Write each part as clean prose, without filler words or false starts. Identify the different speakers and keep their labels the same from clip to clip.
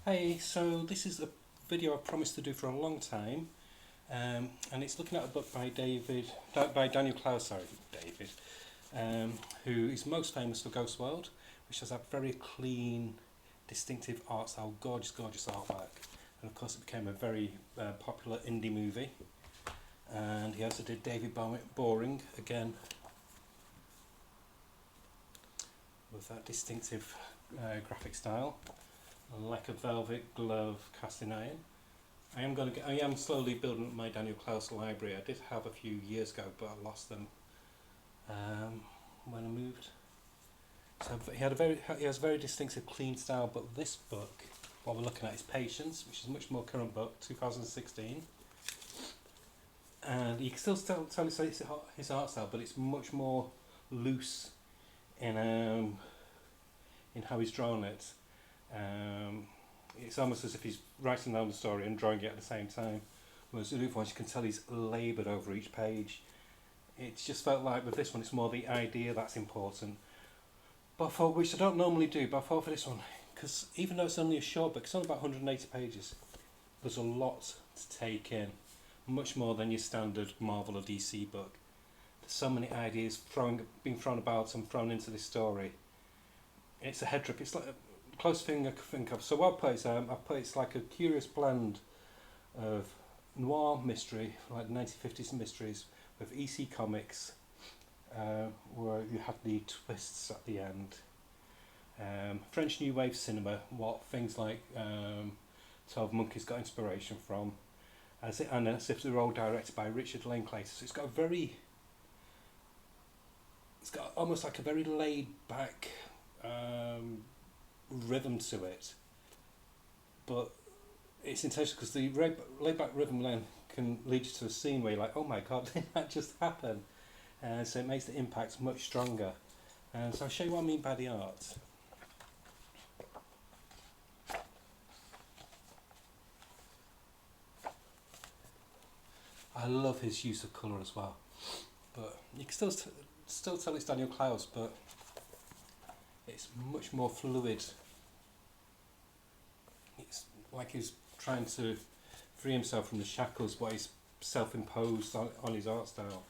Speaker 1: Hey, so this is a video I promised to do for a long time, and it's looking at a book by Daniel Clowes, David, who is most famous for Ghost World, which has a very clean, distinctive art style, gorgeous artwork, and of course it became a very popular indie movie. And he also did David Boring again, with that distinctive graphic style, like a velvet glove cast in iron. I am slowly building up my Daniel Clowes library. I did have a few years ago, but I lost them when I moved. So he has a very distinctive, clean style. But this book, what we're looking at, is Patience, which is a much more current book, 2016. And you can still tell it's his art style, but it's much more loose in how he's drawn it. It's almost as if he's writing down the story and drawing it at the same time. Whereas the other ones, you can tell he's laboured over each page. It's just felt like with this one, it's more the idea that's important. But for which I don't normally do, but I thought for this one, because even though it's only a short book, it's only about 180 pages, there's a lot to take in, much more than your standard Marvel or DC book. There's so many ideas being thrown about and thrown into this story. It's a head trip. It's like a close thing I could think of. So what I put it's like a curious blend of noir mystery, like 1950s mysteries, with EC Comics, where you had the twists at the end. French New Wave cinema, what things like 12 Monkeys got inspiration from, as if they're all directed by Richard Linklater. So it's got almost like a very laid back rhythm to it, but it's intentional because the laid back rhythm then can lead you to a scene where you're like, oh my god, did that just happen? And so it makes the impact much stronger. And so I'll show you what I mean by the art. I love his use of colour as well, but you can still tell it's Daniel Clowes, but it's much more fluid. It's like he's trying to free himself from the shackles what he's self-imposed on his art style.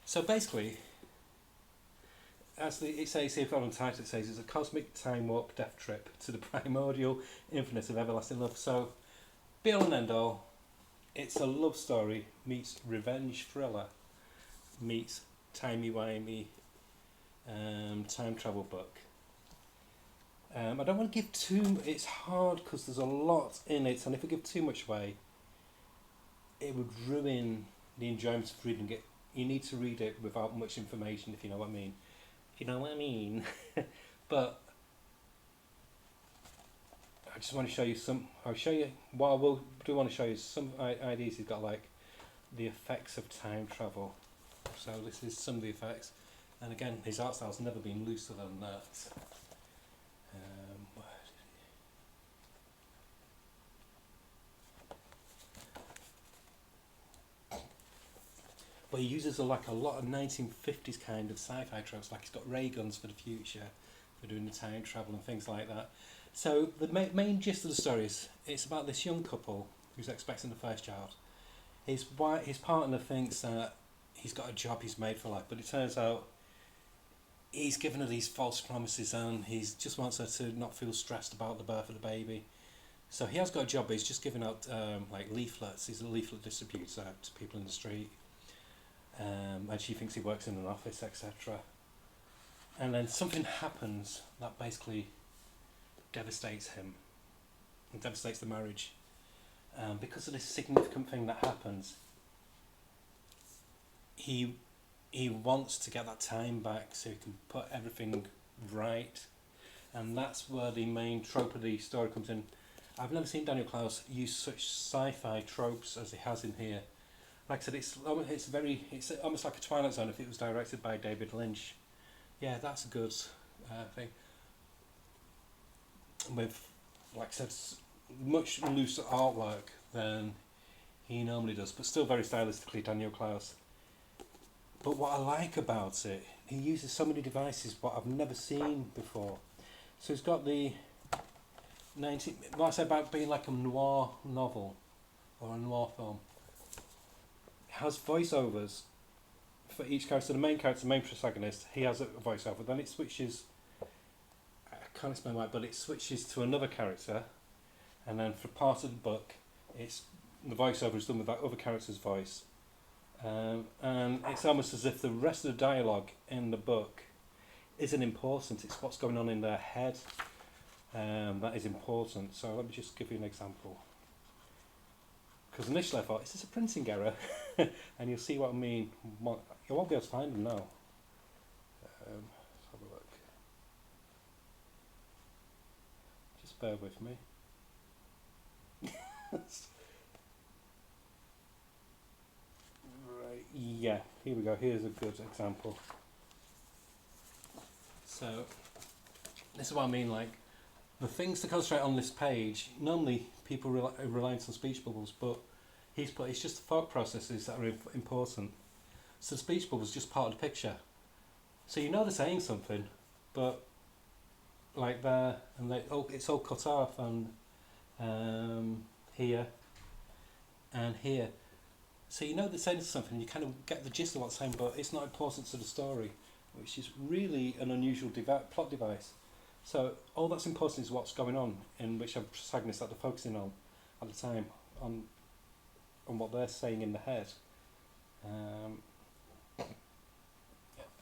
Speaker 1: So basically, as it says here on the title, it says it's a cosmic time warp death trip to the primordial infinite of everlasting love. So, be all and end all, it's a love story meets revenge thriller meets timey-wimey time travel book. I don't want to give too. It's hard because there's a lot in it, and if I give too much away, it would ruin the enjoyment of reading it. You need to read it without much information, if you know what I mean. If you know what I mean. But I just want to show you some. I'll show you what I will do. Want to show you some ideas he's got, like the effects of time travel. So this is some of the effects, and again, his art style's never been looser than that. But he uses a lot of 1950s kind of sci-fi tropes, like he's got ray guns for the future, for doing the time travel and things like that. So the main gist of the story is it's about this young couple who's expecting the first child. His partner thinks that he's got a job, he's made for life, but it turns out he's given her these false promises and he just wants her to not feel stressed about the birth of the baby. So he has got a job, but he's just giving out like leaflets. He's a leaflet distributor to people in the street. And she thinks he works in an office, etc. And then something happens that basically devastates him and devastates the marriage. Because of this significant thing that happens, he wants to get that time back so he can put everything right. And that's where the main trope of the story comes in. I've never seen Daniel Clowes use such sci-fi tropes as he has in here. Like I said, it's almost like a Twilight Zone if it was directed by David Lynch. Yeah, that's a good thing. With, like I said, much looser artwork than he normally does, but still very stylistically Daniel Clowes. But what I like about it, he uses so many devices what I've never seen before. So it's got the 19. What I said about being like a noir novel or a noir film. It has voiceovers for each character. The main character, the main protagonist, he has a voiceover. Then it switches. I can't explain why, but it switches to another character, and then for part of the book, it's the voiceover is done with that other character's voice, and it's almost as if the rest of the dialogue in the book isn't important. It's what's going on in their head that is important. So let me just give you an example. Because initially I thought, is this a printing error? And you'll see what I mean. You won't be able to find them now. Let's have a look. Just bear with me. Right, yeah, here we go. Here's a good example. So, this is what I mean, like, the things to concentrate on this page, normally people rely on speech bubbles, but it's just the thought processes that are important. So the speech bubbles just part of the picture. So you know they're saying something, but like there, and it's all cut off, and here, and here. So you know they're saying something, you kind of get the gist of what's saying, but it's not important to the story, which is really an unusual plot device. So all that's important is what's going on in whichever protagonist that they're focusing on at the time, on what they're saying in the head.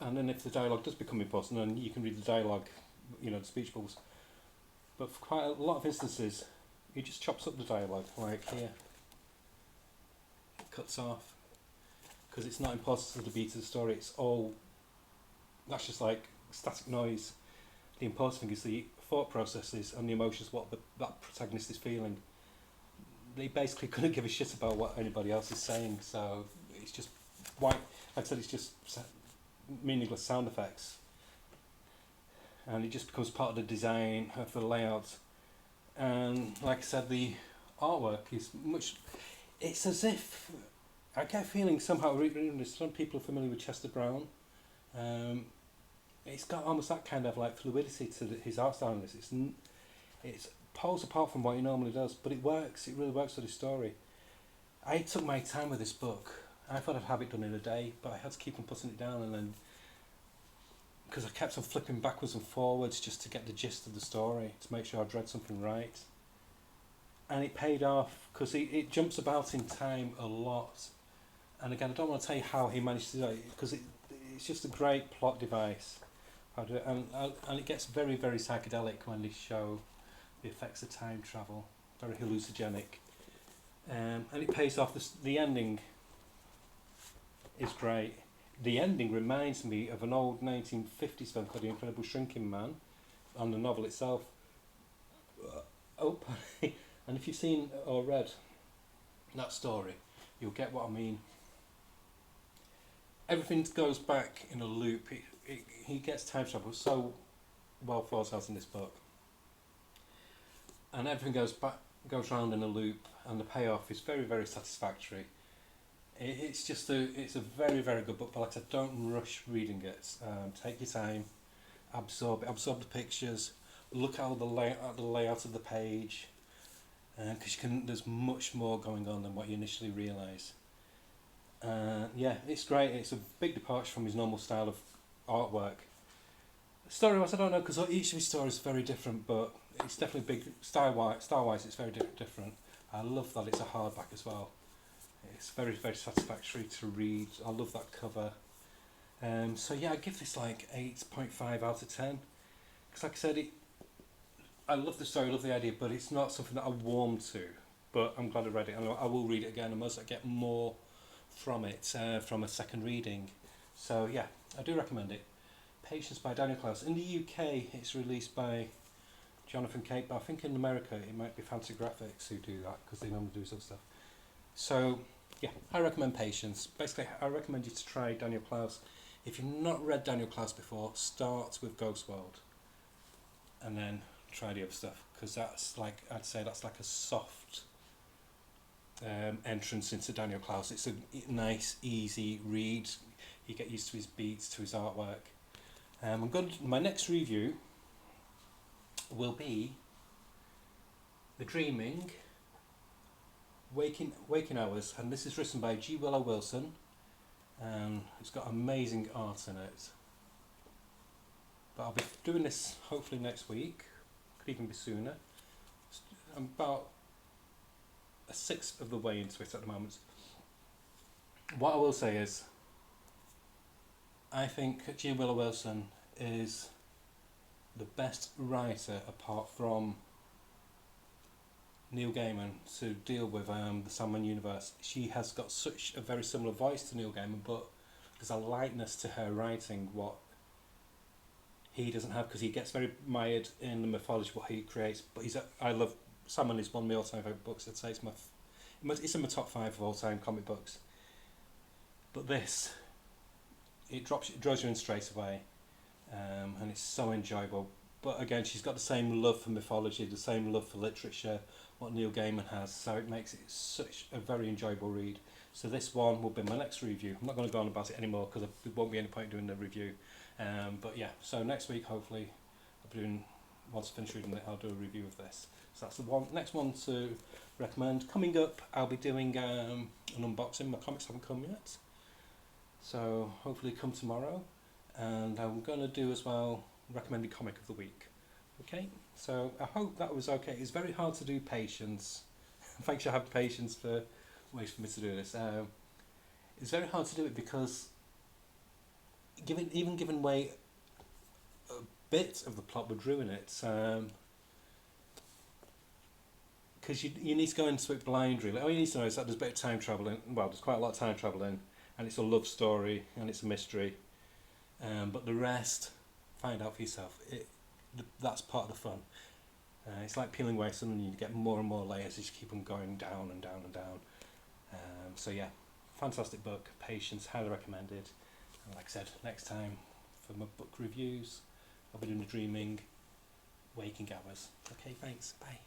Speaker 1: And then if the dialogue does become important, then you can read the dialogue, the speech bubbles. But for quite a lot of instances, he just chops up the dialogue, like here. It cuts off, because it's not important to the beat of the story. That's just like static noise. The important thing is the thought processes and the emotions, that protagonist is feeling. They basically couldn't give a shit about what anybody else is saying, so it's just like I said, it's just meaningless sound effects, and it just becomes part of the design of the layout. And like I said, the artwork is much. It's as if I get a feeling somehow. Some people are familiar with Chester Brown. It's got almost that kind of like fluidity to his art style in this. It's poles apart from what he normally does, but it works. It really works for the story. I took my time with this book. I thought I'd have it done in a day, but I had to keep on putting it down, and then because I kept on flipping backwards and forwards just to get the gist of the story, to make sure I'd read something right. And it paid off, because it jumps about in time a lot. And again, I don't want to tell you how he managed to do it, because it's just a great plot device. And it gets very, very psychedelic when they show the effects of time travel, very hallucinogenic. And it pays off. The ending is great. The ending reminds me of an old 1950s film called The Incredible Shrinking Man, on the novel itself. And if you've seen or read that story, you'll get what I mean. Everything goes back in a loop. He gets time travel so well thought out in this book, and everything goes round in a loop, and the payoff is very, very satisfactory. It's a very, very good book, but like I said, don't rush reading it. Take your time, absorb the pictures, look at the layout of the page, because there's much more going on than what you initially realise. Yeah, it's great. It's a big departure from his normal style of artwork. Story-wise, I don't know, because each of his stories is very different, but it's definitely big. Style-wise, it's very different. I love that it's a hardback as well. It's very, very satisfactory to read. I love that cover. So yeah, I give this like 8.5 out of 10. Because like I said, I love the story, I love the idea, but it's not something that I warm to. But I'm glad I read it, and I will read it again, and most I get more from it from a second reading. So yeah, I do recommend it. Patience by Daniel Clowes. In the UK, it's released by Jonathan Cape, but I think in America it might be Fancy Graphics who do that, because they normally do some stuff. So yeah, I recommend Patience. Basically, I recommend you to try Daniel Clowes. If you've not read Daniel Clowes before, start with Ghost World, and then try the other stuff, because that's like, I'd say that's like a soft entrance into Daniel Clowes. It's a nice, easy read. You get used to his beats, to his artwork. I'm going to, my next review will be The Dreaming, Waking Hours, and this is written by G. Willow Wilson, and it's got amazing art in it. But I'll be doing this hopefully next week, could even be sooner. I'm about a sixth of the way into it at the moment. What I will say is, I think G. Willow Wilson is the best writer apart from Neil Gaiman to deal with the Sandman universe. She has got such a very similar voice to Neil Gaiman, but there's a lightness to her writing what he doesn't have, because he gets very mired in the mythology what he creates. But I love Sandman is one of my all-time favourite books. I'd say it's in my top 5 of all-time comic books. But this, it draws you in straight away, and it's so enjoyable. But again, she's got the same love for mythology, the same love for literature, what Neil Gaiman has, so it makes it such a very enjoyable read. So this one will be my next review. I'm not going to go on about it anymore because there won't be any point doing the review. But yeah, so next week hopefully I'll be doing, once I finish reading it, I'll do a review of this. So that's the next one to recommend. Coming up, I'll be doing an unboxing. My comics haven't come yet, so hopefully come tomorrow. And I'm going to do as well recommended comic of the week. Okay, so I hope that was okay. It's very hard to do Patience. Thanks, I have Patience for waiting for me to do this. It's very hard to do it because giving away a bit of the plot would ruin it. Because you need to go into it blind, really. All you need to know is that there's a bit of time travel in. Well, there's quite a lot of time travel in, and it's a love story and it's a mystery. But the rest, find out for yourself. That's part of the fun. It's like peeling away something, and you get more and more layers as you keep on going down and down and down. So yeah, fantastic book, Patience, highly recommended. And like I said, next time for my book reviews, I'll be doing The Dreaming, Waking Hours. Okay, thanks, bye.